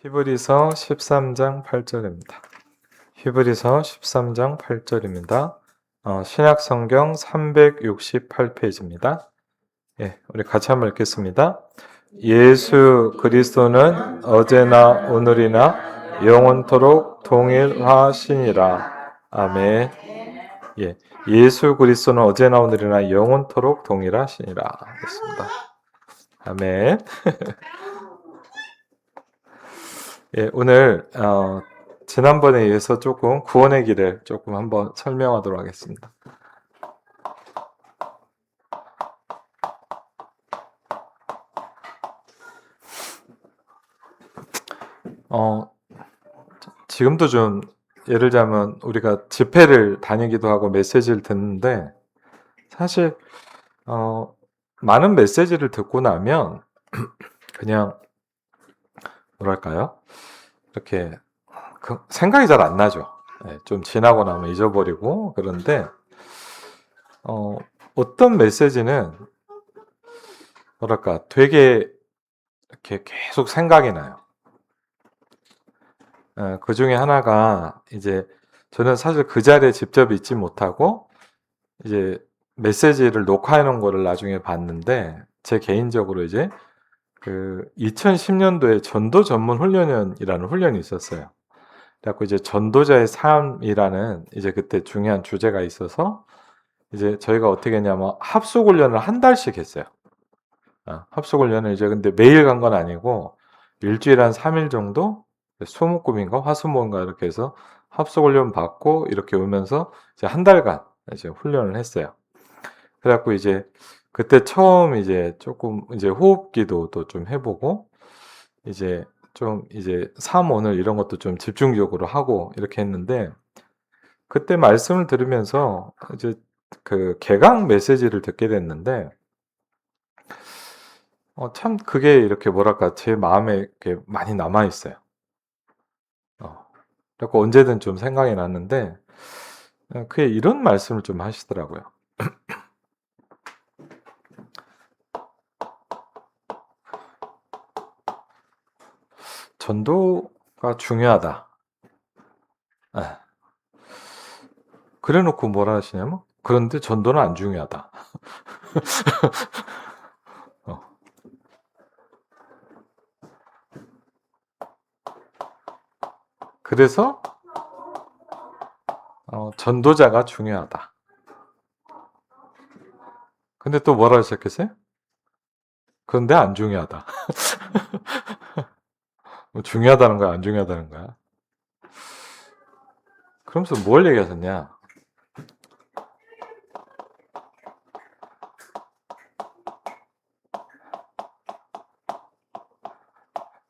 히브리서 13장 8절입니다. 히브리서 13장 8절입니다. 신약 성경 368페이지입니다. 우리 같이 한번 읽겠습니다. 예수 그리스도는 어제나 오늘이나 영원토록 동일하시니라. 아멘. 예수 그리스도는 어제나 오늘이나 영원토록 동일하시니라. 됐습니다. 아멘. 오늘 지난번에 이어서 조금 구원의 길을 조금 한번 설명하도록 하겠습니다. 지금도 좀 예를 들자면 우리가 집회를 다니기도 하고 메시지를 듣는데 사실 많은 메시지를 듣고 나면 그냥 뭐랄까요? 이렇게 생각이 잘 안 나죠. 좀 지나고 나면 잊어버리고 그런데 어떤 메시지는 뭐랄까 되게 이렇게 계속 생각이 나요. 그 중에 하나가 이제 저는 사실 그 자리에 직접 있지 못하고 이제 메시지를 녹화해 놓은 거를 나중에 봤는데 제 개인적으로 이제 그 2010년도에 전도 전문 훈련이라는 훈련이 있었어요. 그래갖고 이제 전도자의 삶이라는 이제 그때 중요한 주제가 있어서 이제 저희가 어떻게 했냐면 합숙 훈련을 한 달씩 했어요. 합숙 훈련을 이제 근데 매일 간 건 아니고 일주일에 한 3일 정도 수목금인가 화수목인가 이렇게 해서 합숙 훈련 받고 이렇게 오면서 이제 한 달간 이제 훈련을 했어요. 그래갖고 이제 그때 처음 이제 조금 이제 호흡기도도 좀 해보고 이제 좀 이제 삶 오늘 이런 것도 좀 집중적으로 하고 이렇게 했는데 그때 말씀을 들으면서 이제 그 개강 메시지를 듣게 됐는데 참 그게 이렇게 뭐랄까 제 마음에 이렇게 많이 남아 있어요. 그래서 언제든 좀 생각이 났는데 그게 이런 말씀을 좀 하시더라고요. 전도가 중요하다. 그래놓고 뭐라 하시냐면 그런데 전도는 안 중요하다. 그래서 전도자가 중요하다. 근데 또 뭐라 하셨겠어요? 그런데 안 중요하다. 중요하다는 거야, 안 중요하다는 거야? 그러면서 뭘 얘기하셨냐?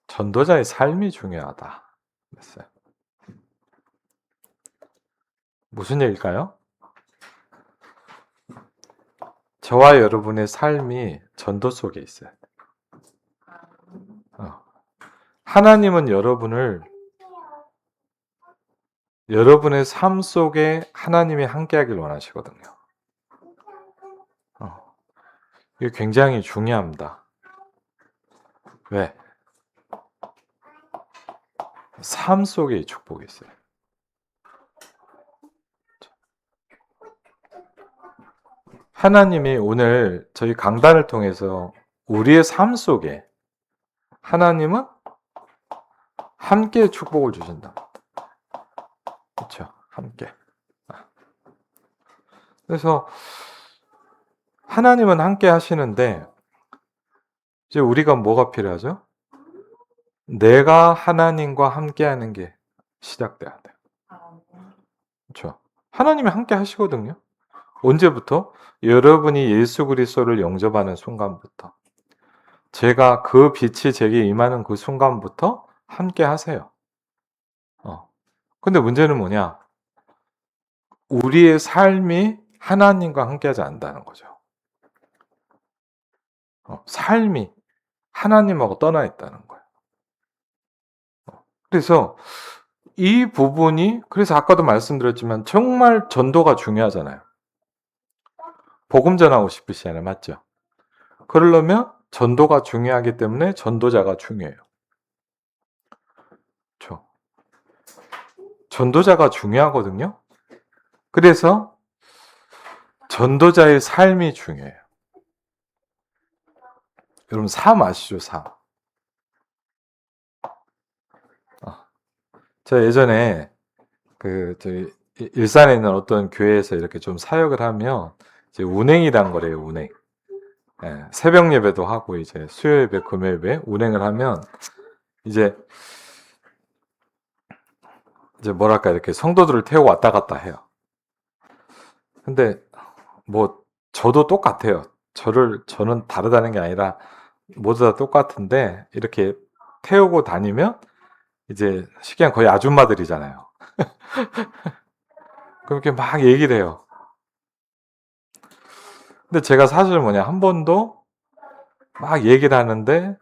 전도자의 삶이 중요하다. 그랬어요. 무슨 얘기일까요? 저와 여러분의 삶이 전도 속에 있어요. 하나님은 여러분의 삶 속에 하나님이 함께하길 원하시거든요. 이게 굉장히 중요합니다. 왜? 삶 속에 이 축복이 있어요. 하나님이 오늘 저희 강단을 통해서 우리의 삶 속에 하나님은 함께 축복을 주신다. 그렇죠? 함께. 그래서 하나님은 함께 하시는데 이제 우리가 뭐가 필요하죠? 내가 하나님과 함께 하는 게 시작돼야 돼요. 그렇죠? 하나님이 함께 하시거든요. 언제부터? 여러분이 예수 그리스도를 영접하는 순간부터. 제가 그 빛이 제게 임하는 그 순간부터 함께 하세요. 근데 문제는 뭐냐? 우리의 삶이 하나님과 함께하지 않는다는 거죠. 삶이 하나님하고 떠나 있다는 거예요. 그래서 이 부분이 그래서 아까도 말씀드렸지만 정말 전도가 중요하잖아요. 복음 전하고 싶으시잖아요. 맞죠? 그러려면 전도가 중요하기 때문에 전도자가 중요해요. 전도자가 중요하거든요. 그래서 전도자의 삶이 중요해요. 여러분, 삶 아시죠? 삶. 제가 예전에 저희 일산에 있는 어떤 교회에서 이렇게 좀 사역을 하면 이제 운행이란 거래요. 운행. 예, 새벽 예배도 하고 이제 수요 예배, 금요 예배 운행을 하면 이제 뭐랄까 이렇게 성도들을 태우고 왔다 갔다 해요. 근데 뭐 저도 똑같아요. 저는 다르다는 게 아니라 모두 다 똑같은데 이렇게 태우고 다니면 이제 쉽게 거의 아줌마들이잖아요. 그렇게 막 얘기를 해요. 근데 제가 사실 뭐냐 한 번도 막 얘기를 하는데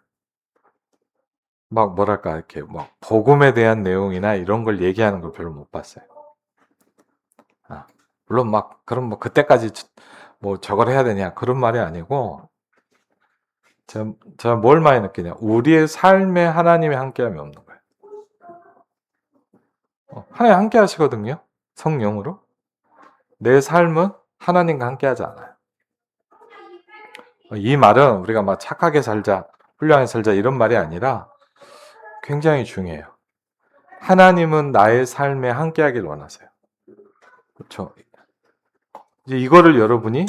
막 뭐랄까 이렇게 막 복음에 대한 내용이나 이런 걸 얘기하는 걸 별로 못 봤어요. 아, 물론 막 그럼 뭐 그때까지 뭐 저걸 해야 되냐 그런 말이 아니고 제가 뭘 많이 느끼냐 우리의 삶에 하나님의 함께함이 없는 거예요. 하나님 함께 하시거든요. 성령으로. 내 삶은 하나님과 함께 하지 않아요. 이 말은 우리가 막 착하게 살자, 훌륭하게 살자 이런 말이 아니라 굉장히 중요해요. 하나님은 나의 삶에 함께 하길 원하세요. 그렇죠. 이제 이거를 여러분이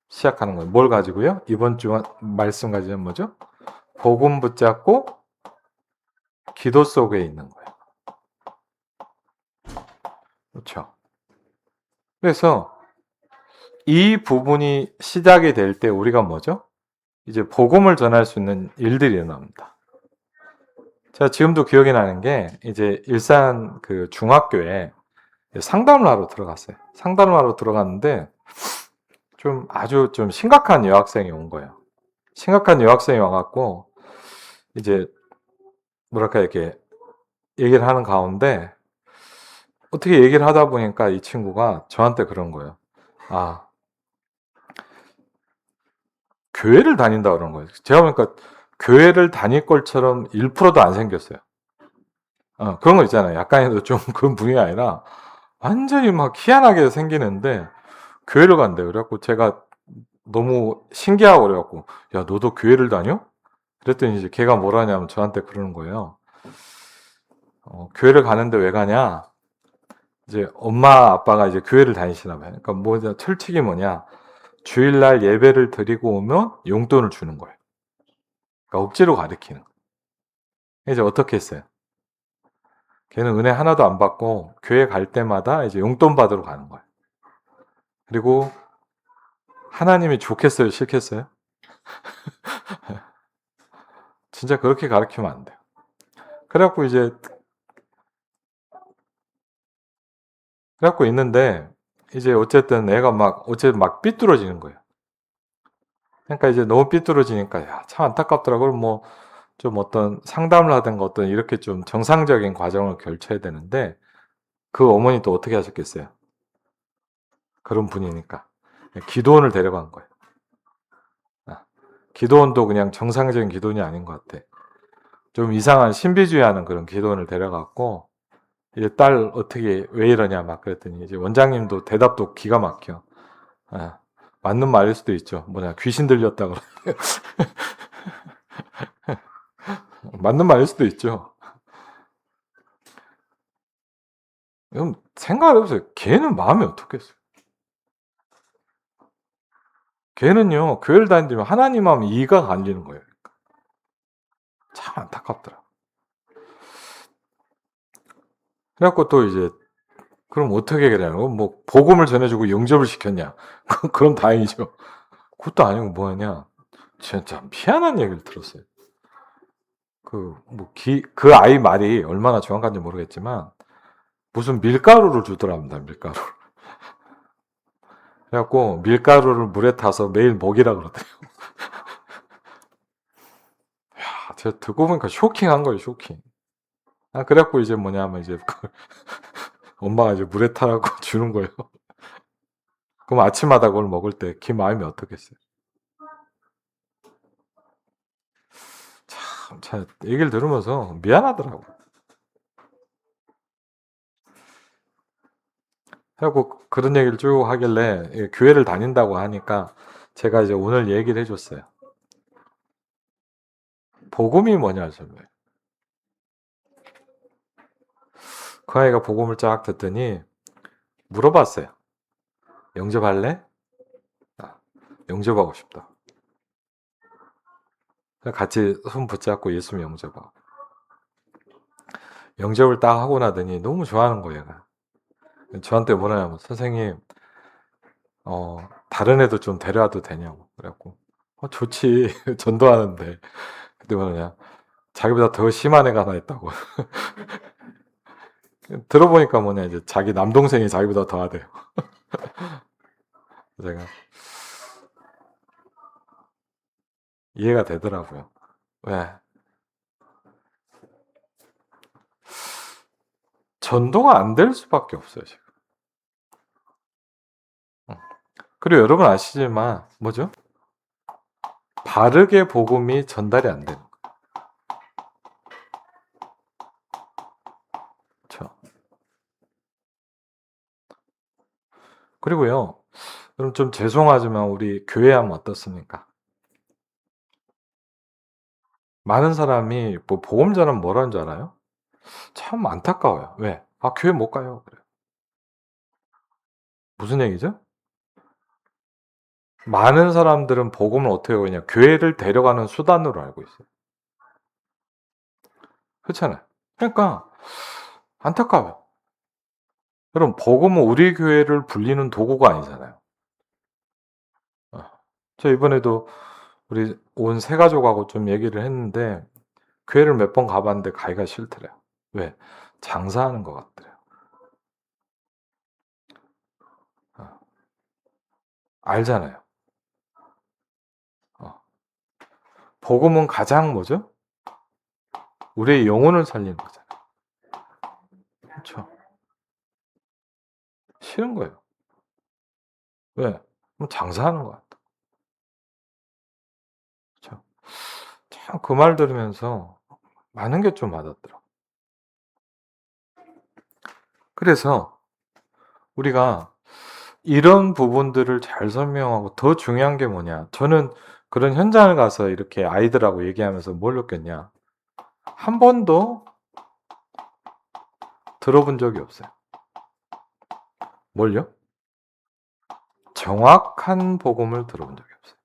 시작하는 거예요. 뭘 가지고요? 이번 주 말씀 가지면 뭐죠? 복음 붙잡고 기도 속에 있는 거예요. 그렇죠. 그래서 이 부분이 시작이 될 때 우리가 뭐죠? 이제 복음을 전할 수 있는 일들이 일어납니다. 제가 지금도 기억이 나는 게 이제 일산 그 중학교에 상담을 하러 들어갔어요. 상담을 하러 들어갔는데 좀 아주 좀 심각한 여학생이 온 거예요. 심각한 여학생이 와갖고 이제 뭐랄까 이렇게 얘기를 하는 가운데 어떻게 얘기를 하다 보니까 이 친구가 저한테 그런 거예요. 아, 교회를 다닌다 그런 거예요. 제가 보니까 교회를 다닐 것처럼 1%도 안 생겼어요. 그런 거 있잖아요. 약간이라도 좀 그런 분위기 아니라 완전히 막 희한하게 생기는데 교회를 간대요. 그래갖고 제가 너무 신기하고 그래갖고 야 너도 교회를 다녀? 그랬더니 이제 걔가 뭐라냐면 저한테 그러는 거예요. 교회를 가는데 왜 가냐? 이제 엄마 아빠가 이제 교회를 다니시나 봐요. 그러니까 뭐냐 철칙이 뭐냐? 주일날 예배를 드리고 오면 용돈을 주는 거예요. 그러니까 억지로 가르치는 거예요. 이제 어떻게 했어요? 걔는 은혜 하나도 안 받고 교회 갈 때마다 이제 용돈 받으러 가는 거예요. 그리고 하나님이 좋겠어요, 싫겠어요? 진짜 그렇게 가르치면 안 돼요. 그래갖고 이제 그래갖고 있는데 이제 어쨌든 애가 막 삐뚤어지는 거예요. 그러니까 이제 너무 삐뚤어지니까 야, 참 안타깝더라고요. 뭐 좀 어떤 상담을 하든가 어떤 이렇게 좀 정상적인 과정을 걸쳐야 되는데 그 어머니 또 어떻게 하셨겠어요? 그런 분이니까 기도원을 데려간 거예요. 아, 기도원도 그냥 정상적인 기도원이 아닌 것 같아. 좀 이상한 신비주의하는 그런 기도원을 데려갔고 이제 딸 어떻게 왜 이러냐 막 그랬더니 이제 원장님도 대답도 기가 막혀. 아, 맞는 말일 수도 있죠. 뭐냐 귀신 들렸다 그러. 맞는 말일 수도 있죠. 그럼 생각을 해보세요. 걔는 마음이 어떻겠어요? 걔는요 교회를 다니면 하나님 하면 이가 갈리는 거예요. 참 안타깝더라. 그래갖고 또 이제 그럼 어떻게 그래요? 뭐 복음을 전해주고 영접을 시켰냐? 그럼 다행이죠. 그것도 아니고 뭐냐? 진짜 희한한 얘기를 들었어요. 그 아이 말이 얼마나 정확한지 모르겠지만 무슨 밀가루를 주더랍니다. 밀가루. 그래갖고 밀가루를 물에 타서 매일 먹이라 그러더래요. 제가 듣고 보니까 쇼킹한 거예요. 쇼킹. 그래갖고 이제 뭐냐면 이제 엄마가 이제 물에 타라고 주는 거예요. 그럼 아침마다 그걸 먹을 때 그 마음이 어떻겠어요? 참, 얘기를 들으면서 미안하더라고. 그래갖고 그런 얘기를 쭉 하길래 교회를 다닌다고 하니까 제가 이제 오늘 얘기를 해줬어요. 복음이 뭐냐 설명해. 그 아이가 복음을 쫙 듣더니 물어봤어요. 영접할래? 아, 영접하고 싶다. 같이 손 붙잡고 예수 영접하고. 영접을 딱 하고 나더니 너무 좋아하는 거예요. 얘가. 저한테 뭐라냐면 선생님 다른 애도 좀 데려와도 되냐고. 그래갖고 좋지. 전도하는데. 그때 뭐냐 자기보다 더 심한 애가 하나 있다고. 들어보니까 뭐냐 이제 자기 남동생이 자기보다 더 하대요. 제가 이해가 되더라고요. 왜? 전도가 안 될 수밖에 없어요, 지금. 그리고 여러분 아시지만 뭐죠? 바르게 복음이 전달이 안 되는 거예요. 그렇죠? 그리고요. 그럼 좀 죄송하지만 우리 교회 하면 어떻습니까? 많은 사람이 뭐 복음 전하면 뭐라는 줄 알아요? 참 안타까워요. 왜? 아, 교회 못 가요. 그래요. 무슨 얘기죠? 많은 사람들은 복음을 어떻게 하고 있냐? 교회를 데려가는 수단으로 알고 있어요. 그렇잖아요. 그러니까 안타까워요. 여러분, 복음은 우리 교회를 불리는 도구가 아니잖아요. 저 이번에도 우리 온 세 가족하고 좀 얘기를 했는데 교회를 몇 번 가봤는데 가기가 싫더래요. 왜? 장사하는 것 같더래요. 어, 알잖아요. 어. 복음은 가장 뭐죠? 우리의 영혼을 살리는 거잖아요. 그렇죠? 싫은 거예요. 왜? 장사하는 것 같아. 그렇죠? 참 그 말 들으면서 많은 게 좀 와닿더라고요. 그래서 우리가 이런 부분들을 잘 설명하고 더 중요한 게 뭐냐. 저는 그런 현장을 가서 이렇게 아이들하고 얘기하면서 뭘 느꼈냐. 한 번도 들어본 적이 없어요. 뭘요? 정확한 복음을 들어본 적이 없어요.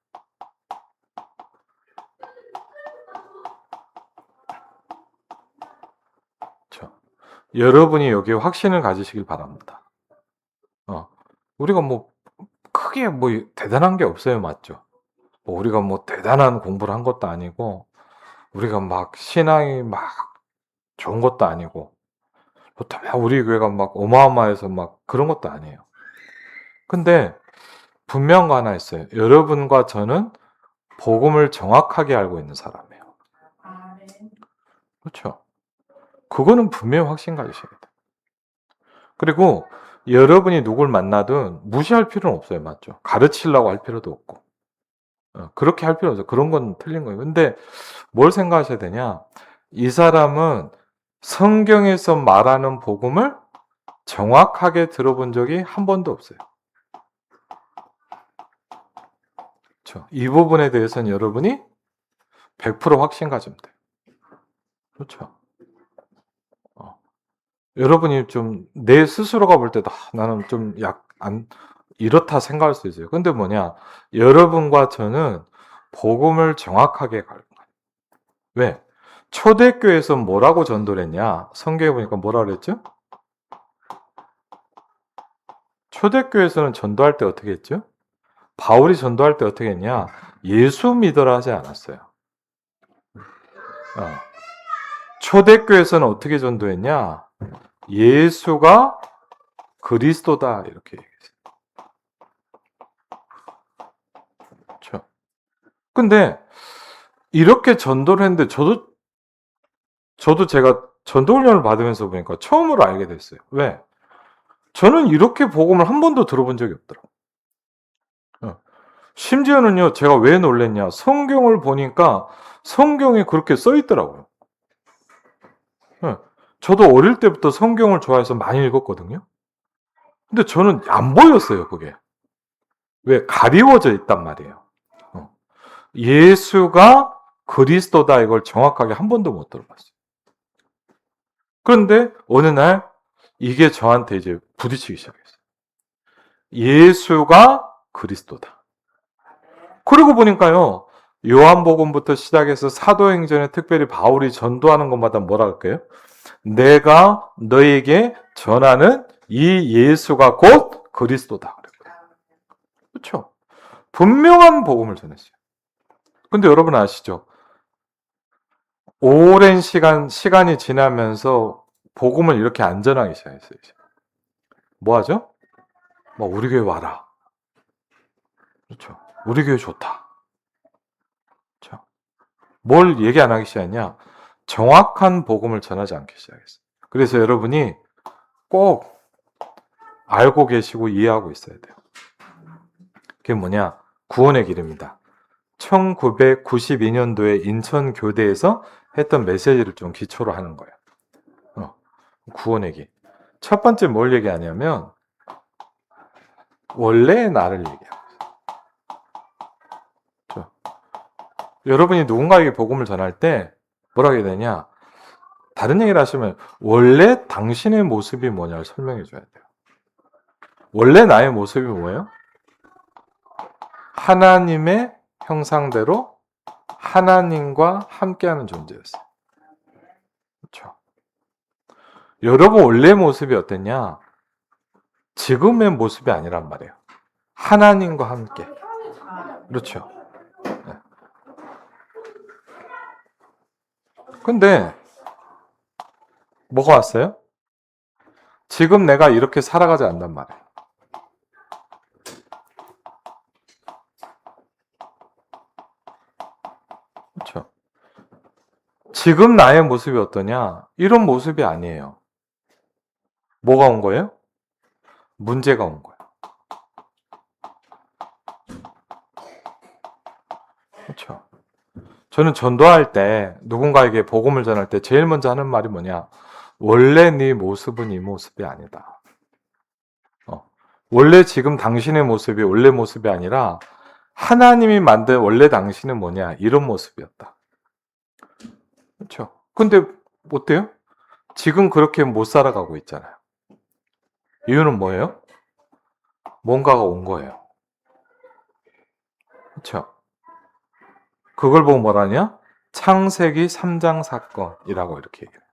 그렇죠? 여러분이 여기에 확신을 가지시길 바랍니다. 우리가 뭐 크게 뭐 대단한 게 없어요. 맞죠? 뭐 우리가 뭐 대단한 공부를 한 것도 아니고 우리가 막 신앙이 막 좋은 것도 아니고 막 우리 교회가 막 어마어마해서 막 그런 것도 아니에요. 근데 분명한 거 하나 있어요. 여러분과 저는 복음을 정확하게 알고 있는 사람이에요. 그렇죠? 그거는 분명히 확신 가지셔야 돼요. 그리고 여러분이 누굴 만나든 무시할 필요는 없어요. 맞죠? 가르치려고 할 필요도 없고. 그렇게 할 필요 없어요. 그런 건 틀린 거예요. 근데 뭘 생각하셔야 되냐? 이 사람은 성경에서 말하는 복음을 정확하게 들어본 적이 한 번도 없어요. 그렇죠? 이 부분에 대해서는 여러분이 100% 확신 가지면 돼요. 그렇죠? 여러분이 좀 내 스스로가 볼 때도 나는 좀 이렇다 생각할 수 있어요. 근데 뭐냐? 여러분과 저는 복음을 정확하게 갈 거예요. 왜? 초대교회에서 뭐라고 전도를 했냐? 성경에 보니까 뭐라 그랬죠? 초대교회에서는 전도할 때 어떻게 했죠? 바울이 전도할 때 어떻게 했냐? 예수 믿어라 하지 않았어요. 초대교회에서는 어떻게 전도했냐? 예수가 그리스도다 이렇게 얘기했어요. 그렇죠? 근데 이렇게 전도를 했는데 저도 제가 전도 훈련을 받으면서 보니까 처음으로 알게 됐어요. 왜? 저는 이렇게 복음을 한 번도 들어본 적이 없더라고요. 심지어는요, 제가 왜 놀랬냐. 성경을 보니까 성경에 그렇게 써 있더라고요. 저도 어릴 때부터 성경을 좋아해서 많이 읽었거든요. 근데 저는 안 보였어요, 그게. 왜? 가리워져 있단 말이에요. 예수가 그리스도다 이걸 정확하게 한 번도 못 들어봤어요. 그런데 어느 날 이게 저한테 이제 부딪히기 시작했어요. 예수가 그리스도다. 그러고 보니까요. 요한복음부터 시작해서 사도행전에 특별히 바울이 전도하는 것마다 뭐라 할까요? 내가 너에게 전하는 이 예수가 곧 그리스도다. 그렇죠? 분명한 복음을 전했어요. 근데 여러분 아시죠? 오랜 시간이 지나면서 복음을 이렇게 안 전하기 시작했어요. 뭐 하죠? 우리 교회 와라. 그렇죠? 우리 교회 좋다. 그렇죠? 뭘 얘기 안 하기 시작했냐? 정확한 복음을 전하지 않기 시작했어요. 그래서 여러분이 꼭 알고 계시고 이해하고 있어야 돼요. 그게 뭐냐? 구원의 길입니다. 1992년도에 인천교대에서 했던 메시지를 좀 기초로 하는 거예요. 구원의 길. 첫 번째 뭘 얘기하냐면 원래의 나를 얘기해요. 여러분이 누군가에게 복음을 전할 때 뭐라고 해야 되냐? 다른 얘기를 하시면 원래 당신의 모습이 뭐냐를 설명해 줘야 돼요. 원래 나의 모습이 뭐예요? 하나님의 형상대로 하나님과 함께하는 존재였어요. 그렇죠? 여러분 원래 모습이 어땠냐? 지금의 모습이 아니란 말이에요. 하나님과 함께. 그렇죠? 네. 근데 뭐가 왔어요? 지금 내가 이렇게 살아가지 않단 말이에요. 그렇죠? 지금 나의 모습이 어떠냐? 이런 모습이 아니에요. 뭐가 온 거예요? 문제가 온 거예요. 그렇죠? 저는 전도할 때 누군가에게 복음을 전할 때 제일 먼저 하는 말이 뭐냐? 원래 네 모습은 이 모습이 아니다. 원래 지금 당신의 모습이 원래 모습이 아니라 하나님이 만든 원래 당신은 뭐냐? 이런 모습이었다. 그렇죠? 근데 어때요? 지금 그렇게 못 살아가고 있잖아요. 이유는 뭐예요? 뭔가가 온 거예요. 그렇죠? 그걸 보고 뭐라냐? 창세기 3장 사건이라고 이렇게 얘기해요.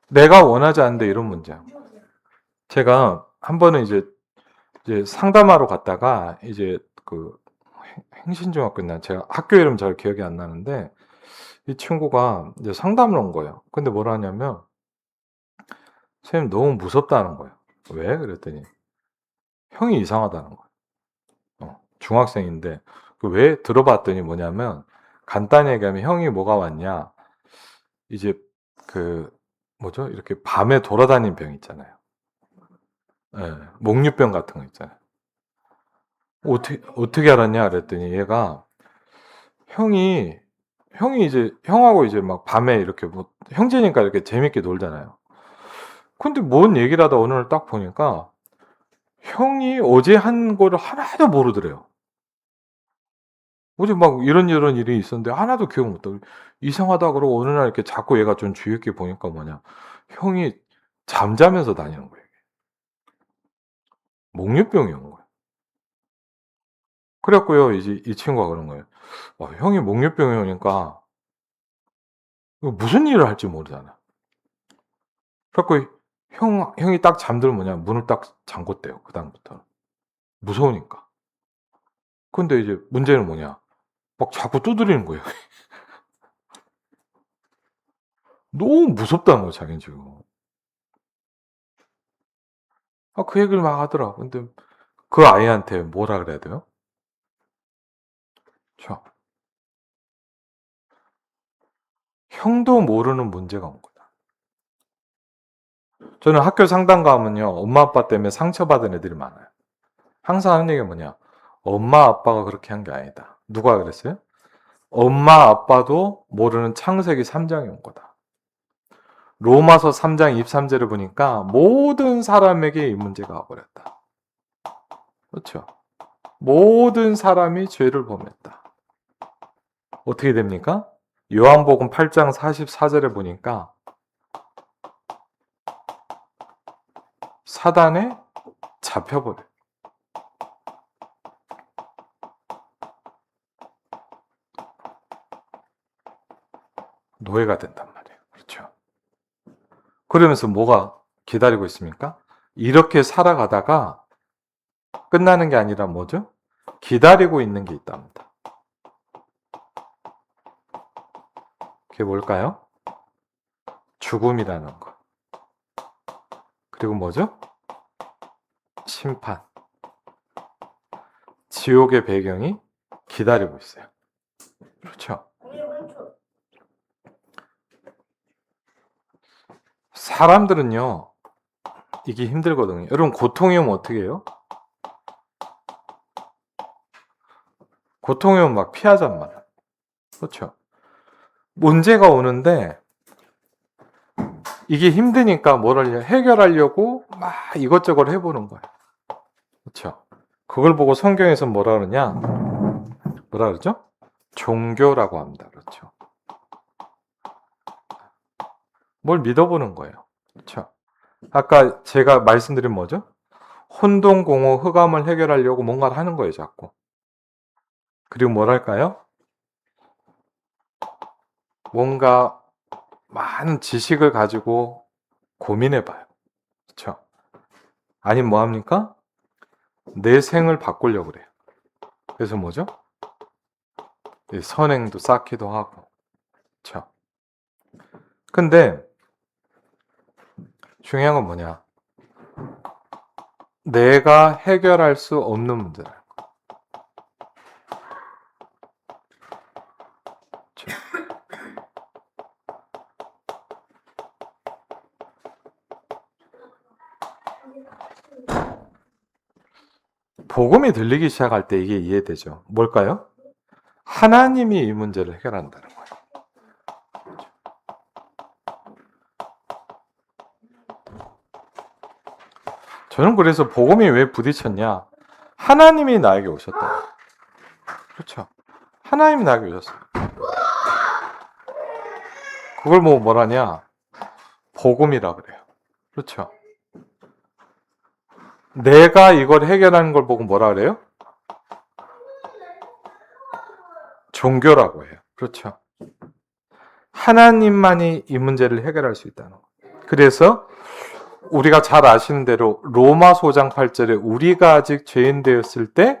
내가 원하지 않는데 이런 문제야. 제가 한 번은 이제 상담하러 갔다가 이제 그 행신중학교 나 제가 학교 이름 잘 기억이 안 나는데 이 친구가 이제 상담을 온 거예요. 근데 뭐라 하냐면 선생님 너무 무섭다는 거예요. 왜? 그랬더니 형이 이상하다는 거예요. 중학생인데 왜 들어봤더니 뭐냐면 간단히 얘기하면 형이 뭐가 왔냐? 이제 그 뭐죠? 이렇게 밤에 돌아다니는 병 있잖아요. 예, 목류병 같은 거 있잖아요. 어떻게 알았냐? 그랬더니 얘가 형이 이제 형하고 이제 막 밤에 이렇게 뭐 형제니까 이렇게 재밌게 놀잖아요. 근데 뭔 얘기를 하다 어느 날 딱 보니까 형이 어제 한 거를 하나도 모르더래요. 어제 막 이런 일이 있었는데 하나도 기억 못 하고 이상하다 그러고 어느 날 이렇게 자꾸 얘가 좀 주의 깊게 보니까 뭐냐 형이 잠자면서 다니는 거예요. 목류병이 온 거예요. 그래갖고요 이제 이 친구가 그런 거예요. 형이 목류병이 오니까 무슨 일을 할지 모르잖아. 그래갖고 형이 딱 잠들면 뭐냐 문을 딱 잠궜대요. 그 다음부터 무서우니까. 근데 이제 문제는 뭐냐 막 자꾸 두드리는 거예요. 너무 무섭다는 거예요 자기는 지금. 그 얘기를 막 하더라. 근데 그 아이한테 뭐라 그래야 돼요? 저 형도 모르는 문제가 온 거다. 저는 학교 상담 가면요 엄마 아빠 때문에 상처받은 애들이 많아요. 항상 하는 얘기가 뭐냐 엄마 아빠가 그렇게 한 게 아니다. 누가 그랬어요? 엄마 아빠도 모르는 창세기 3장이 온 거다. 로마서 3장 23절을 보니까 모든 사람에게 이 문제가 와버렸다. 그렇죠? 모든 사람이 죄를 범했다. 어떻게 됩니까? 요한복음 8장 44절에 보니까 사단에 잡혀버려요. 노예가 된단 말이에요. 그렇죠? 그러면서 뭐가 기다리고 있습니까? 이렇게 살아가다가 끝나는 게 아니라 뭐죠? 기다리고 있는 게 있답니다. 그게 뭘까요? 죽음이라는 거. 그리고 뭐죠? 심판. 지옥의 배경이 기다리고 있어요. 그렇죠? 사람들은요, 이게 힘들거든요. 여러분, 고통이 오면 어떻게 해요? 고통이 오면 막 피하잔 말이에요. 그렇죠? 문제가 오는데, 이게 힘드니까 뭐를 해결하려고 막 이것저것 해보는 거예요. 그렇죠? 그걸 보고 성경에서 뭐라 그러냐? 뭐라 그러죠? 종교라고 합니다. 그렇죠? 뭘 믿어보는 거예요. 그렇죠? 아까 제가 말씀드린 뭐죠? 혼동공허 흑암을 해결하려고 뭔가를 하는 거예요, 자꾸. 그리고 뭐랄까요? 뭔가 많은 지식을 가지고 고민해봐요. 그렇죠? 아니면 뭐합니까? 내 생을 바꾸려고 그래요. 그래서 뭐죠? 선행도 쌓기도 하고. 그렇죠? 근데 중요한 건 뭐냐? 내가 해결할 수 없는 문제다. 그렇죠? 복음이 들리기 시작할 때 이게 이해되죠. 뭘까요? 하나님이 이 문제를 해결한다는 거예요. 저는 그래서 복음이 왜 부딪혔냐? 하나님이 나에게 오셨다. 그렇죠. 하나님이 나에게 오셨어요. 그걸 뭐라냐? 복음이라 그래요. 그렇죠. 내가 이걸 해결하는 걸 보고 뭐라 그래요? 종교라고 해요. 그렇죠. 하나님만이 이 문제를 해결할 수 있다는 거예요. 그래서 우리가 잘 아시는 대로 로마서 5장 8절에 우리가 아직 죄인 되었을 때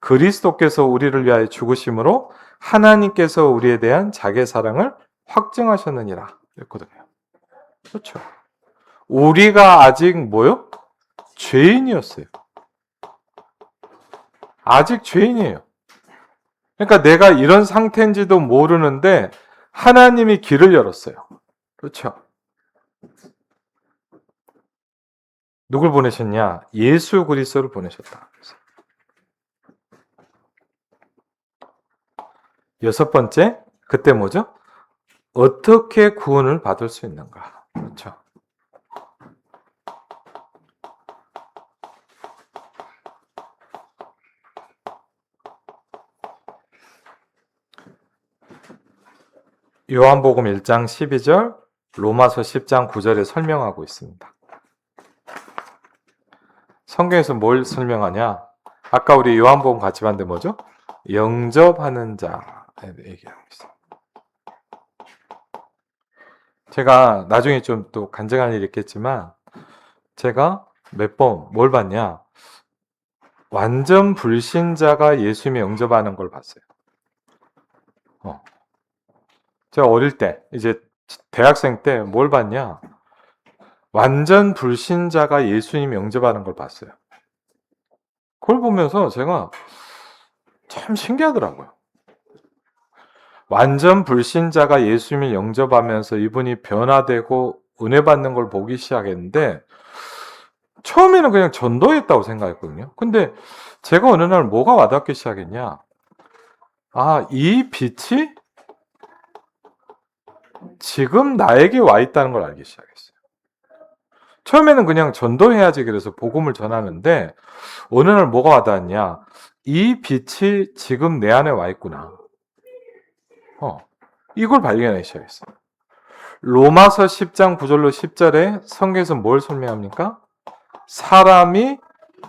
그리스도께서 우리를 위하여 죽으심으로 하나님께서 우리에 대한 자기의 사랑을 확증하셨느니라 그랬거든요. 그렇죠. 우리가 아직 뭐요? 죄인이었어요. 아직 죄인이에요. 그러니까 내가 이런 상태인지도 모르는데 하나님이 길을 열었어요. 그렇죠. 누굴 보내셨냐? 예수 그리스도를 보내셨다. 여섯 번째, 그때 뭐죠? 어떻게 구원을 받을 수 있는가? 그렇죠. 요한복음 1장 12절, 로마서 10장 9절에 설명하고 있습니다. 성경에서 뭘 설명하냐? 아까 우리 요한복음 같이 봤는데 뭐죠? 영접하는 자에 얘기하고 있어요. 제가 나중에 좀 또 간증할 일이 있겠지만 제가 몇 번 뭘 봤냐? 완전 불신자가 예수님을 영접하는 걸 봤어요. 제가 어릴 때 이제 대학생 때 뭘 봤냐? 완전 불신자가 예수님 영접하는 걸 봤어요. 그걸 보면서 제가 참 신기하더라고요. 완전 불신자가 예수님을 영접하면서 이분이 변화되고 은혜 받는 걸 보기 시작했는데 처음에는 그냥 전도했다고 생각했거든요. 근데 제가 어느 날 뭐가 와닿기 시작했냐? 이 빛이 지금 나에게 와 있다는 걸 알기 시작했어요. 처음에는 그냥 전도해야지 그래서 복음을 전하는데 어느 날 뭐가 와닿았냐? 이 빛이 지금 내 안에 와 있구나. 이걸 발견하기 시작했어요. 로마서 10장 9절로 10절에 성경에서 뭘 설명합니까? 사람이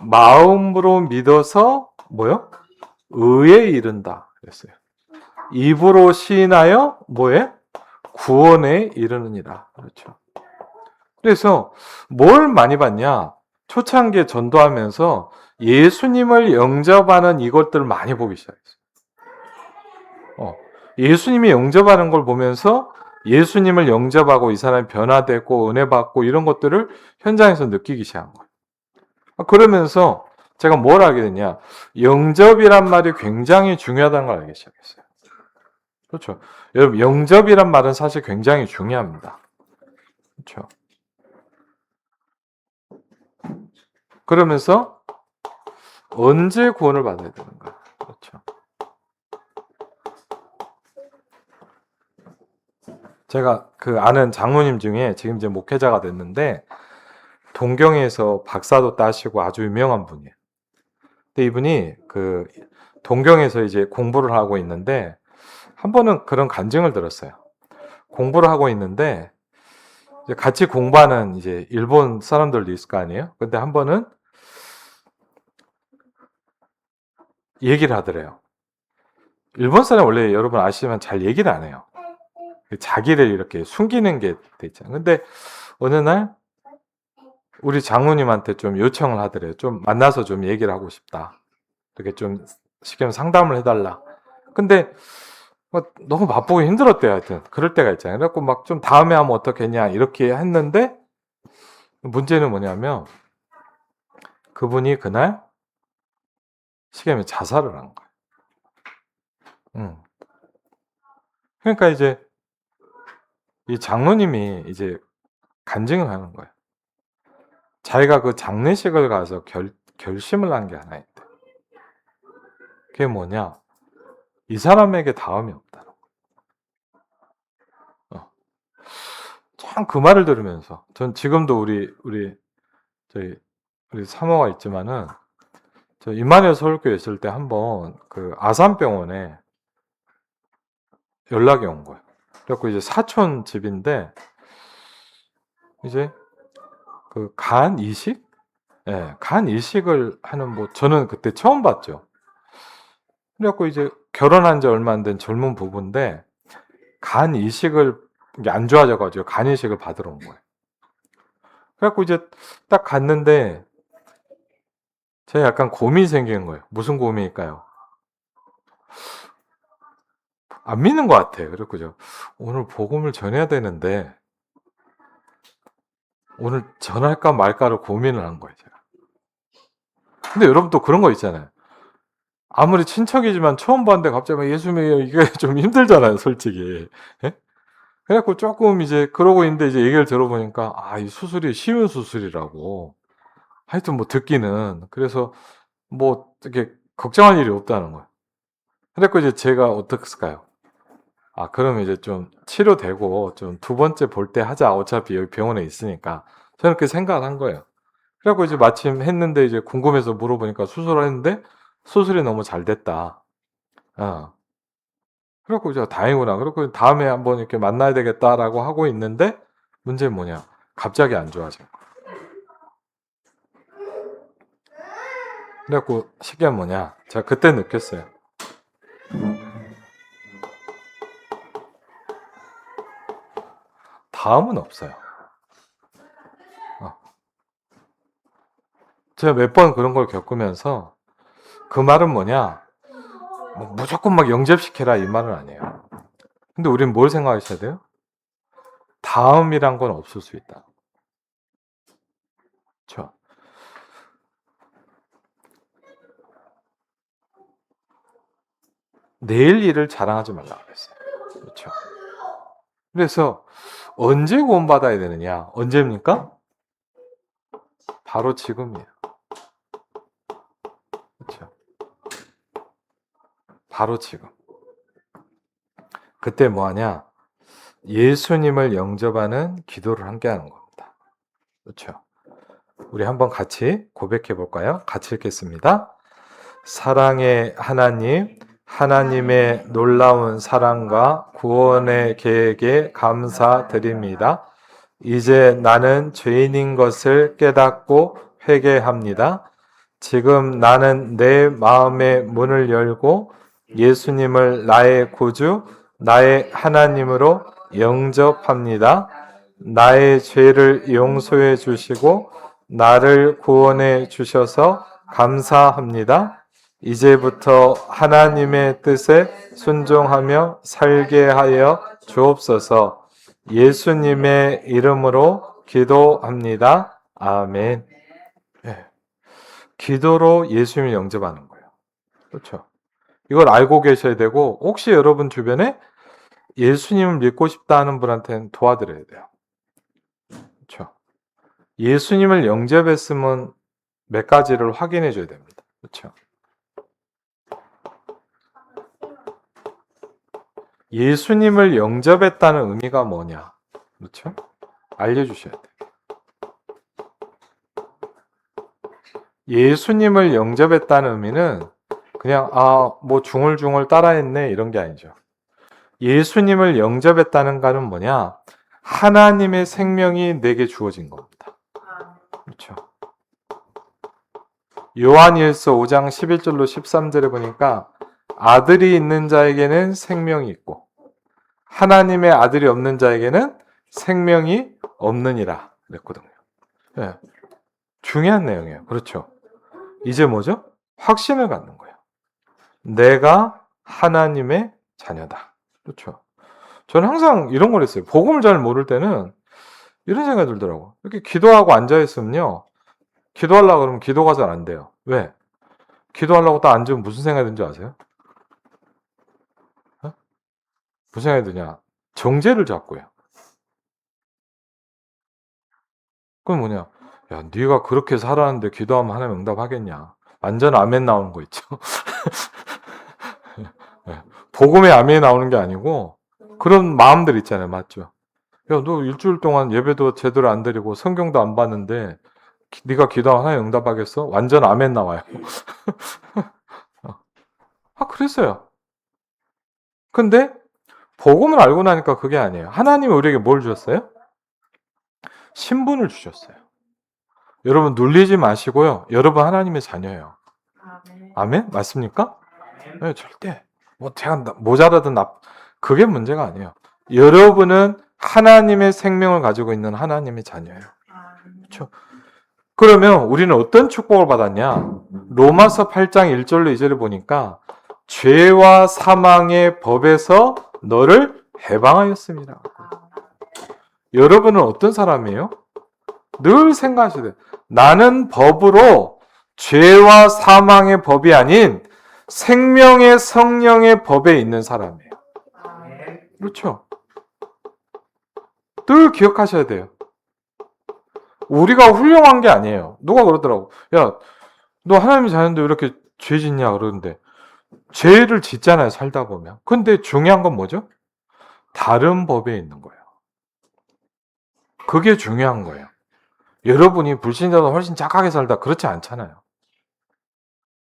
마음으로 믿어서 뭐요? 의에 이른다 그랬어요. 입으로 시인하여 뭐에? 구원에 이르느니라. 그렇죠. 그래서 뭘 많이 봤냐? 초창기에 전도하면서 예수님을 영접하는 이것들을 많이 보기 시작했어요. 예수님이 영접하는 걸 보면서 예수님을 영접하고 이 사람이 변화되고 은혜 받고 이런 것들을 현장에서 느끼기 시작한 거예요. 그러면서 제가 뭘 알게 됐냐? 영접이란 말이 굉장히 중요하다는 걸 알기 시작했어요. 그렇죠. 여러분, 영접이란 말은 사실 굉장히 중요합니다. 그렇죠. 그러면서 언제 구원을 받아야 되는가? 그렇죠. 제가 그 아는 장로님 중에 지금 이제 목회자가 됐는데 동경에서 박사도 따시고 아주 유명한 분이에요. 근데 이분이 그 동경에서 이제 공부를 하고 있는데 한 번은 그런 간증을 들었어요. 공부를 하고 있는데 이제 같이 공부하는 이제 일본 사람들도 있을 거 아니에요? 근데 한 번은 얘기를 하더래요. 일본 사람 원래 여러분 아시지만 잘 얘기를 안 해요. 자기를 이렇게 숨기는 게 돼 있잖아요. 근데 어느 날 우리 장모님한테 좀 요청을 하더래요. 좀 만나서 좀 얘기를 하고 싶다. 이렇게 좀 쉽게 상담을 해달라. 근데 너무 바쁘고 힘들었대요. 하여튼 그럴 때가 있잖아요. 그래갖고 막 좀 다음에 하면 어떻겠냐 이렇게 했는데 문제는 뭐냐면 그분이 그날 시계면 자살을 한 거예요. 그러니까 이제 이 장로님이 이제 간증을 하는 거예요. 자기가 그 장례식을 가서 결심을 한 게 하나 있대. 그게 뭐냐? 이 사람에게 다음이 없다는 거. 참 그 말을 들으면서 전 지금도 저희 우리 사모가 있지만은 저 임마누엘 서울교회 있을 때 한번 그 아산병원에 연락이 온 거예요. 그래갖고 이제 사촌 집인데 이제 그 간 이식? 예, 간 이식을 하는 뭐 저는 그때 처음 봤죠. 그래갖고 이제 결혼한 지 얼마 안 된 젊은 부부인데 간 이식을 이게 안 좋아져가지고 간 이식을 받으러 온 거예요. 그래갖고 이제 딱 갔는데 제가 약간 고민이 생기는 거예요. 무슨 고민일까요? 안 믿는 것 같아요. 그랬고요. 오늘 복음을 전해야 되는데 오늘 전할까 말까를 고민을 한 거예요. 제가. 근데 여러분 또 그런 거 있잖아요. 아무리 친척이지만 처음 봤는데 갑자기 막 예수 믿어 이게 좀 힘들잖아요, 솔직히. 예? 그래갖고 조금 이제 그러고 있는데 이제 얘기를 들어보니까 이 수술이 쉬운 수술이라고. 하여튼 뭐 듣기는 그래서 뭐 이렇게 걱정할 일이 없다는 거예요. 그래갖고 이제 제가 어떻게 했을까요? 그러면 이제 좀 치료되고 좀 두 번째 볼 때 하자. 어차피 여기 병원에 있으니까. 저는 그렇게 생각을 한 거예요. 그래갖고 이제 마침 했는데 이제 궁금해서 물어보니까 수술을 했는데 수술이 너무 잘 됐다. 어. 그래갖고 이제 다행이구나. 그래갖고 다음에 한번 이렇게 만나야 되겠다라고 하고 있는데 문제는 뭐냐? 갑자기 안 좋아져. 그래갖고 신기한 뭐냐? 제가 그때 느꼈어요. 다음은 없어요. 제가 몇 번 그런 걸 겪으면서 그 말은 뭐냐? 뭐 무조건 막 영접시켜라 이 말은 아니에요. 근데 우리는 뭘 생각하셔야 돼요? 다음이란 건 없을 수 있다. 그렇죠? 내일 일을 자랑하지 말라 그랬어요. 그렇죠? 그래서 언제 구원받아야 되느냐? 언제입니까? 바로 지금이에요. 그렇죠? 바로 지금. 그때 뭐 하냐? 예수님을 영접하는 기도를 함께 하는 겁니다. 그렇죠? 우리 한번 같이 고백해 볼까요? 같이 읽겠습니다. 사랑의 하나님, 하나님의 놀라운 사랑과 구원의 계획에 감사드립니다. 이제 나는 죄인인 것을 깨닫고 회개합니다. 지금 나는 내 마음의 문을 열고 예수님을 나의 구주, 나의 하나님으로 영접합니다. 나의 죄를 용서해 주시고 나를 구원해 주셔서 감사합니다. 이제부터 하나님의 뜻에 순종하며 살게 하여 주옵소서. 예수님의 이름으로 기도합니다. 아멘. 네. 기도로 예수님을 영접하는 거예요. 그렇죠? 이걸 알고 계셔야 되고, 혹시 여러분 주변에 예수님을 믿고 싶다 하는 분한테는 도와드려야 돼요. 그렇죠? 예수님을 영접했으면 몇 가지를 확인해 줘야 됩니다. 그렇죠? 예수님을 영접했다는 의미가 뭐냐? 그렇죠? 알려주셔야 돼요. 예수님을 영접했다는 의미는 그냥 뭐 중얼중얼 따라했네 이런 게 아니죠. 예수님을 영접했다는 것은 뭐냐? 하나님의 생명이 내게 주어진 겁니다. 그렇죠? 요한일서 5장 11절로 13절에 보니까 아들이 있는 자에게는 생명이 있고 하나님의 아들이 없는 자에게는 생명이 없느니라 그랬거든요. 네. 중요한 내용이에요. 그렇죠? 이제 뭐죠? 확신을 갖는 거예요. 내가 하나님의 자녀다. 그렇죠? 저는 항상 이런 걸 했어요. 복음을 잘 모를 때는 이런 생각이 들더라고. 이렇게 기도하고 앉아있으면요. 기도하려고 그러면 기도가 잘 안 돼요. 왜? 기도하려고 딱 앉으면 무슨 생각이 드는지 아세요? 어? 무슨 생각이 드냐? 정죄를 잡고 해요. 그건 뭐냐? 야, 네가 그렇게 살았는데 기도하면 하나님 응답하겠냐? 완전 아멘 나오는 거 있죠. 네. 복음에 아멘이 나오는 게 아니고 그런 마음들 있잖아요. 맞죠? 야, 너 일주일 동안 예배도 제대로 안 드리고 성경도 안 봤는데 네가 기도하면 하나님 응답하겠어? 완전 아멘 나와요. 그랬어요. 근데 복음을 알고 나니까 그게 아니에요. 하나님이 우리에게 뭘 주셨어요? 신분을 주셨어요. 여러분 놀리지 마시고요. 여러분 하나님의 자녀예요. 아멘? 맞습니까? 네, 절대. 뭐 제가 모자라든 그게 문제가 아니에요. 여러분은 하나님의 생명을 가지고 있는 하나님의 자녀예요. 그렇죠? 그러면 우리는 어떤 축복을 받았냐? 로마서 8장 1절로 2절을 보니까 죄와 사망의 법에서 너를 해방하였습니다. 여러분은 어떤 사람이에요? 늘 생각하셔야 돼요. 나는 법으로 죄와 사망의 법이 아닌 생명의 성령의 법에 있는 사람이에요. 그렇죠? 늘 기억하셔야 돼요. 우리가 훌륭한 게 아니에요. 누가 그러더라고. 야, 너 하나님이 자는데 왜 이렇게 죄 짓냐 그러는데 죄를 짓잖아요. 살다 보면. 근데 중요한 건 뭐죠? 다른 법에 있는 거예요. 그게 중요한 거예요. 여러분이 불신자보다 훨씬 착하게 살다 그렇지 않잖아요.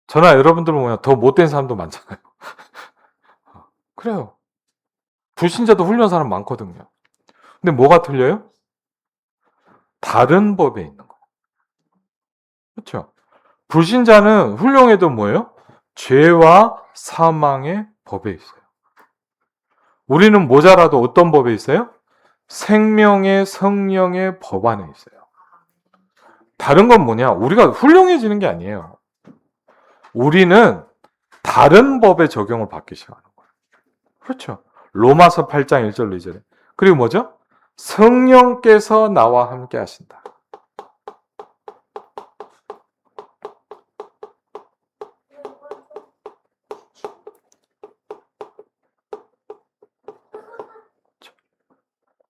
저나 여러분들 보면 더 못된 사람도 많잖아요. 그래요. 불신자도 훌륭한 사람 많거든요. 근데 뭐가 틀려요? 다른 법에 있는 거예요. 그렇죠? 불신자는 훌륭해도 뭐예요? 죄와 사망의 법에 있어요. 우리는 모자라도 어떤 법에 있어요? 생명의 성령의 법 안에 있어요. 다른 건 뭐냐? 우리가 훌륭해지는 게 아니에요. 우리는 다른 법의 적용을 받기 시작하는 거예요. 그렇죠? 로마서 8장 1절로 2절에. 그리고 뭐죠? 성령께서 나와 함께 하신다.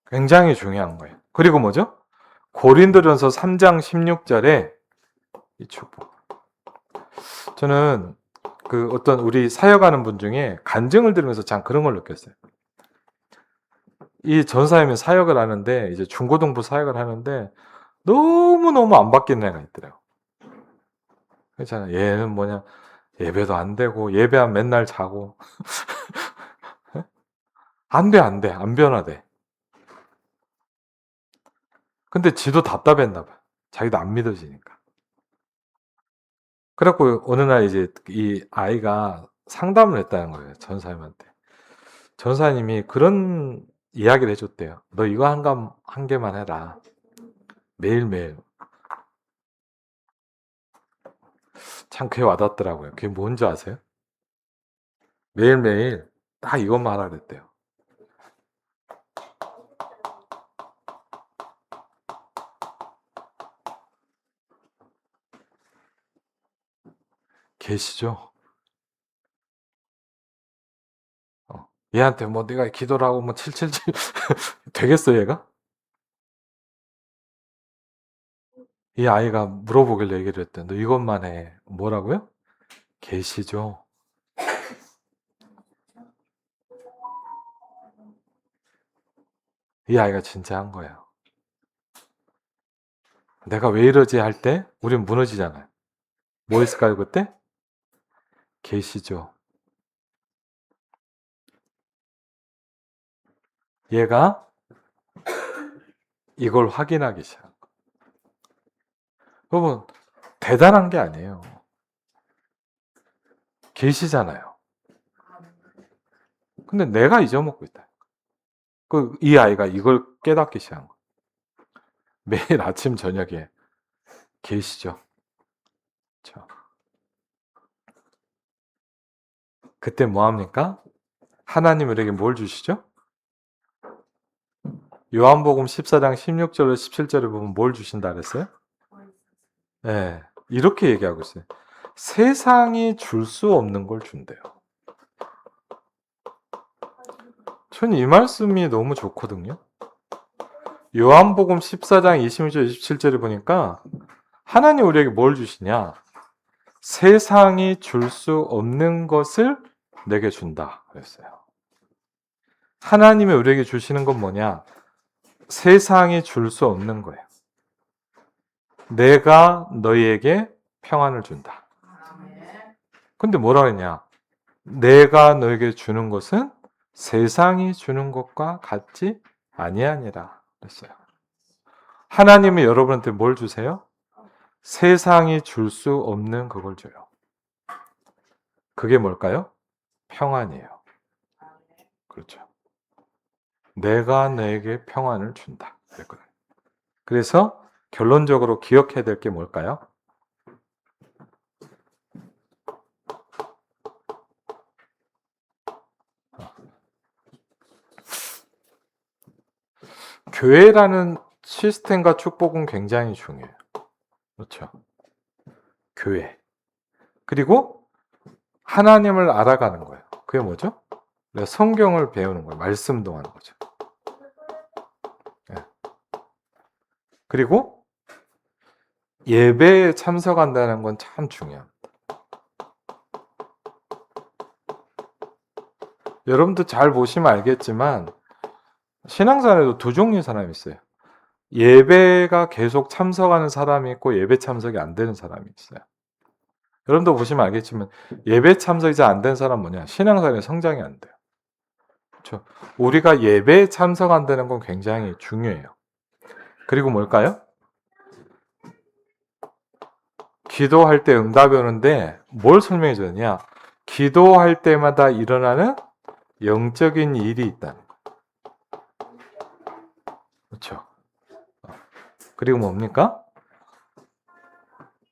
굉장히 중요한 거예요. 그리고 뭐죠? 고린도전서 3장 16절에 이 축복. 저는 그 어떤 우리 사역하는 분 중에 간증을 들으면서 참 그런 걸 느꼈어요. 이 전사님이 사역을 하는데 이제 중고등부 사역을 하는데 너무너무 안 바뀌는 애가 있더라고. 그렇잖아. 얘는 뭐냐 예배도 안 되고 예배하면 맨날 자고 안 돼, 안 돼. 안 변화돼. 근데 지도 답답했나 봐. 자기도 안 믿어지니까. 그래갖고 어느 날 이제 이 아이가 상담을 했다는 거예요. 전사님한테. 전사님이 그런 이야기를 해줬대요. 너 이거 한 개만 해라. 매일매일. 참 그게 와닿더라고요. 그게 뭔지 아세요? 매일매일 딱 이것만 하라 그랬대요. 계시죠? 얘한테 뭐 네가 기도를 하고 뭐 777 되겠어 얘가? 이 아이가 물어보길래 얘기를 했대. 너 이것만 해. 뭐라고요? 계시죠? 이 아이가 진짜 한 거예요. 내가 왜 이러지 할 때 우린 무너지잖아요. 뭐 있을까요 그때? 계시죠? 얘가 이걸 확인하기 시작. 여러분 대단한 게 아니에요. 계시잖아요. 근데 내가 잊어먹고 있다. 이 아이가 이걸 깨닫기 시작한 거예요. 매일 아침 저녁에 계시죠. 그렇죠. 그때 뭐 합니까? 하나님 우리에게 뭘 주시죠? 요한복음 14장 16절로 17절을 보면 뭘 주신다 그랬어요? 네, 이렇게 얘기하고 있어요. 세상이 줄 수 없는 걸 준대요. 저는 이 말씀이 너무 좋거든요. 요한복음 14장 26절 27절을 보니까 하나님 우리에게 뭘 주시냐? 세상이 줄 수 없는 것을 내게 준다 그랬어요. 하나님이 우리에게 주시는 건 뭐냐? 세상이 줄 수 없는 거예요. 내가 너희에게 평안을 준다. 근데 뭐라 했냐? 내가 너에게 주는 것은 세상이 주는 것과 같지 아니하니라 그랬어요. 하나님이 여러분한테 뭘 주세요? 세상이 줄 수 없는 그걸 줘요. 그게 뭘까요? 평안이에요. 그렇죠. 내가 너에게 평안을 준다. 그랬거든요. 그래서 결론적으로 기억해야 될 게 뭘까요? 교회라는 시스템과 축복은 굉장히 중요해요. 그렇죠. 교회. 그리고 하나님을 알아가는 거예요. 그게 뭐죠? 성경을 배우는 거예요. 말씀도 하는 거죠. 네. 그리고 예배에 참석한다는 건 참 중요합니다. 여러분도 잘 보시면 알겠지만 신앙생활에도 두 종류의 사람이 있어요. 예배가 계속 참석하는 사람이 있고 예배 참석이 안 되는 사람이 있어요. 여러분도 보시면 알겠지만 예배 참석이 잘 안 된 사람은 뭐냐? 신앙생활에 성장이 안 돼요. 그렇죠? 우리가 예배에 참석한다는 건 굉장히 중요해요. 그리고 뭘까요? 기도할 때 응답이 오는데 뭘 설명해 주느냐? 기도할 때마다 일어나는 영적인 일이 있다는 거. 그렇죠? 그리고 뭡니까?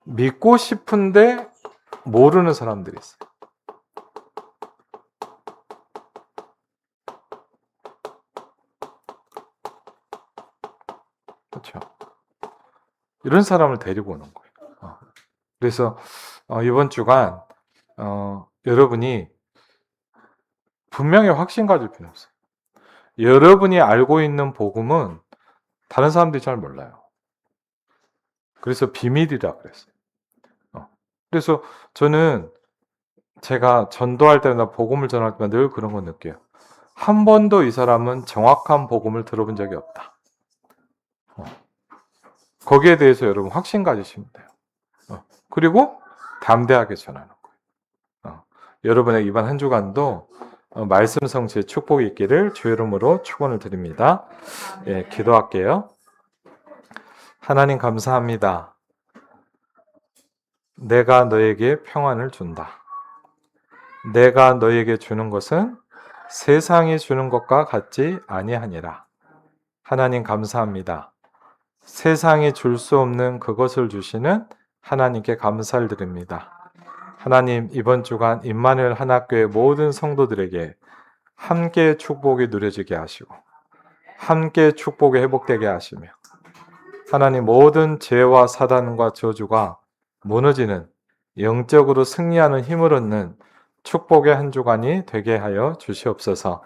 믿고 싶은데 모르는 사람들이 있어요. 그렇죠? 이런 사람을 데리고 오는 거예요. 그래서 이번 주간 여러분이 분명히 확신 가질 필요 없어요. 여러분이 알고 있는 복음은 다른 사람들이 잘 몰라요. 그래서 비밀이라 그랬어요. 그래서 저는 제가 전도할 때나 복음을 전할 때마다 늘 그런 거 느껴요. 한 번도 이 사람은 정확한 복음을 들어본 적이 없다. 거기에 대해서 여러분 확신 가지시면 돼요. 그리고 담대하게 전하는 거예요. 여러분의 이번 한 주간도 말씀 성취의 축복이 있기를 주 이름으로 축원을 드립니다. 예, 기도할게요. 하나님 감사합니다. 내가 너에게 평안을 준다. 내가 너에게 주는 것은 세상이 주는 것과 같지 아니하니라. 하나님 감사합니다. 세상이 줄 수 없는 그것을 주시는 하나님께 감사를 드립니다. 하나님, 이번 주간 임마누엘 한학교의 모든 성도들에게 함께 축복이 누려지게 하시고 함께 축복이 회복되게 하시며 하나님, 모든 죄와 사단과 저주가 무너지는 영적으로 승리하는 힘을 얻는 축복의 한 주간이 되게 하여 주시옵소서.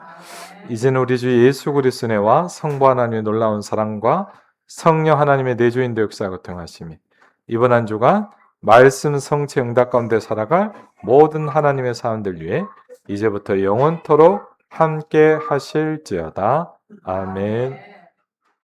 이제는 우리 주 예수 그리스도와 성부 하나님의 놀라운 사랑과 성령 하나님의 내주인도 역사가 통하심이 이번 한 주간 말씀 성취 응답 가운데 살아갈 모든 하나님의 사람들 위해 이제부터 영원토록 함께 하실지어다. 아멘.